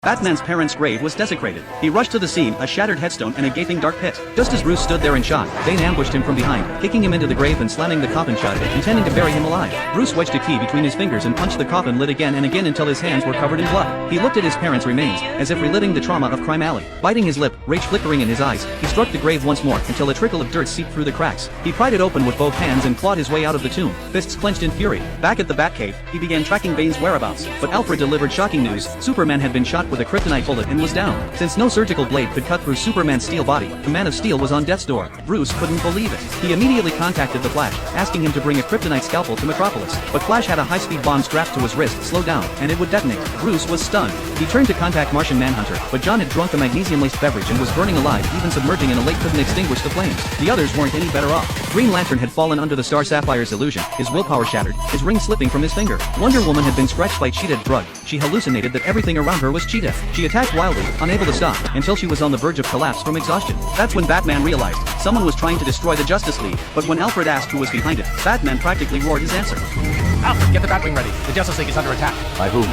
Batman's parents' grave was desecrated. He rushed to the scene, a shattered headstone and a gaping dark pit. Just as Bruce stood there in shock, Bane ambushed him from behind, kicking him into the grave and slamming the coffin shut, intending to bury him alive. Bruce wedged a key between his fingers and punched the coffin lid again and again until his hands were covered in blood. He looked at his parents' remains, as if reliving the trauma of Crime Alley. Biting his lip, rage flickering in his eyes, he struck the grave once more until a trickle of dirt seeped through the cracks. He pried it open with both hands and clawed his way out of the tomb, fists clenched in fury. Back at the Batcave, he began tracking Bane's whereabouts, but Alfred delivered shocking news. Superman had been shot with a kryptonite bullet and was down. Since no surgical blade could cut through Superman's steel body, the Man of Steel was on death's door. Bruce couldn't believe it. He immediately contacted the Flash, asking him to bring a kryptonite scalpel to Metropolis. But Flash had a high-speed bomb strapped to his wrist, slow down, and it would detonate. Bruce was stunned. He turned to contact Martian Manhunter, but John had drunk a magnesium-laced beverage and was burning alive, even submerging in a lake couldn't extinguish the flames. The others weren't any better off. Green Lantern had fallen under the Star Sapphire's illusion, his willpower shattered, his ring slipping from his finger. Wonder Woman had been scratched by Cheetah drug. She hallucinated that everything around her was Cheetah. She attacked wildly, unable to stop, until she was on the verge of collapse from exhaustion. That's when Batman realized someone was trying to destroy the Justice League, but when Alfred asked who was behind it, Batman practically roared his answer. Alfred, get the Batwing ready. The Justice League is under attack. By whom?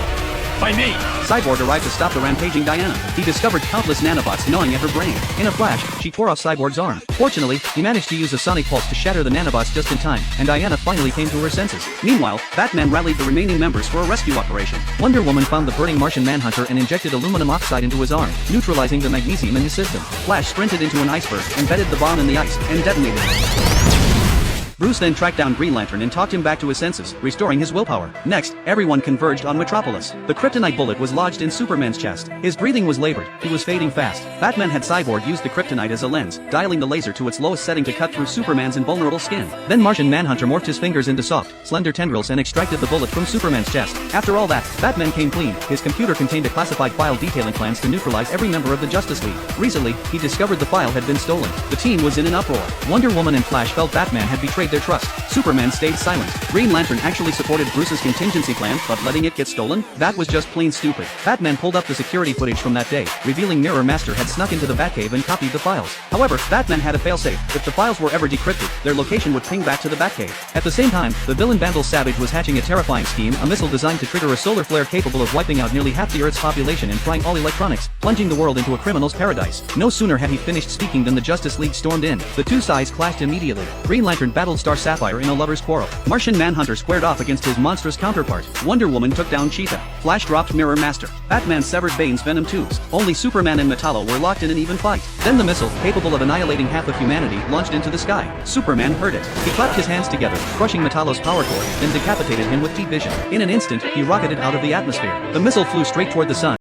By me! Cyborg arrived to stop the rampaging Diana. He discovered countless nanobots gnawing at her brain. In a flash, she tore off Cyborg's arm. Fortunately, he managed to use a sonic pulse to shatter the nanobots just in time, and Diana finally came to her senses. Meanwhile, Batman rallied the remaining members for a rescue operation. Wonder Woman found the burning Martian Manhunter and injected aluminum oxide into his arm, neutralizing the magnesium in his system. Flash sprinted into an iceberg, embedded the bomb in the ice, and detonated it. Bruce then tracked down Green Lantern and talked him back to his senses, restoring his willpower. Next, everyone converged on Metropolis. The kryptonite bullet was lodged in Superman's chest. His breathing was labored. He was fading fast. Batman had Cyborg use the kryptonite as a lens, dialing the laser to its lowest setting to cut through Superman's invulnerable skin. Then Martian Manhunter morphed his fingers into soft, slender tendrils and extracted the bullet from Superman's chest. After all that, Batman came clean. His computer contained a classified file detailing plans to neutralize every member of the Justice League. Recently, he discovered the file had been stolen. The team was in an uproar. Wonder Woman and Flash felt Batman had betrayed their trust. Superman stayed silent. Green Lantern actually supported Bruce's contingency plan, but letting it get stolen? That was just plain stupid. Batman pulled up the security footage from that day, revealing Mirror Master had snuck into the Batcave and copied the files. However, Batman had a failsafe. If the files were ever decrypted, their location would ping back to the Batcave. At the same time, the villain Vandal Savage was hatching a terrifying scheme, a missile designed to trigger a solar flare capable of wiping out nearly half the Earth's population and frying all electronics, plunging the world into a criminal's paradise. No sooner had he finished speaking than the Justice League stormed in. The two sides clashed immediately. Green Lantern battled Star Sapphire in a lover's quarrel. Martian Manhunter squared off against his monstrous counterpart. Wonder Woman took down Cheetah. Flash dropped Mirror Master. Batman severed Bane's venom tubes. Only Superman and Metallo were locked in an even fight. Then the missile, capable of annihilating half of humanity, launched into the sky. Superman heard it. He clapped his hands together, crushing Metallo's power cord, then decapitated him with T-Vision. In an instant, he rocketed out of the atmosphere. The missile flew straight toward the sun.